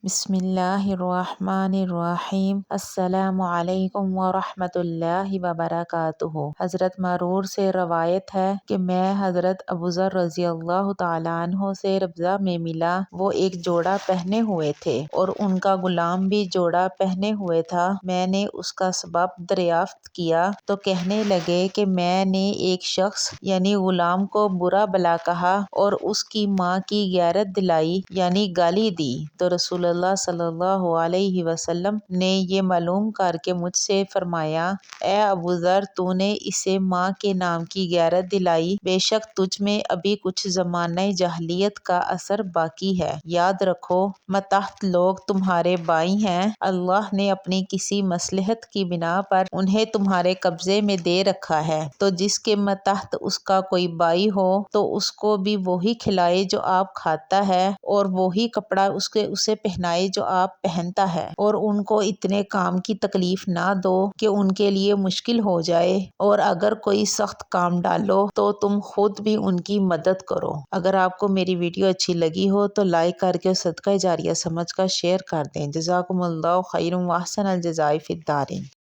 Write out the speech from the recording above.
بسم اللہ الرحمن الرحیم۔ السلام علیکم ورحمۃ اللہ وبرکاتہ۔ حضرت مرور سے روایت ہے کہ میں حضرت ابوذر رضی اللہ تعالیٰ عنہ سے ربضہ میں ملا۔ وہ ایک جوڑا پہنے ہوئے تھے اور ان کا غلام بھی جوڑا پہنے ہوئے تھا۔ میں نے اس کا سبب دریافت کیا تو کہنے لگے کہ میں نے ایک شخص یعنی غلام کو برا بھلا کہا اور اس کی ماں کی غیرت دلائی یعنی گالی دی، تو رسول اللہ صلی اللہ علیہ وسلم نے یہ معلوم کر کے مجھ سے فرمایا، اے ابوذر، تو نے اسے ماں کے نام کی غیرت دلائی، بے شک تجھ میں ابھی کچھ زمانہ جاہلیت کا اثر باقی ہے۔ یاد رکھو، ماتحت لوگ تمہارے بھائی ہیں، اللہ نے اپنی کسی مصلحت کی بنا پر انہیں تمہارے قبضے میں دے رکھا ہے، تو جس کے ماتحت اس کا کوئی بھائی ہو تو اس کو بھی وہی کھلائے جو آپ کھاتا ہے اور وہی کپڑا اسے پہنائے جو آپ پہنتا ہے، اور ان کو اتنے کام کی تکلیف نہ دو کہ ان کے لیے مشکل ہو جائے، اور اگر کوئی سخت کام ڈالو تو تم خود بھی ان کی مدد کرو۔ اگر آپ کو میری ویڈیو اچھی لگی ہو تو لائک کر کے صدقہ جاریہ سمجھ کر شیئر کر دیں۔ جزاکم اللہ خیر و احسن الجزاء فی الدارین۔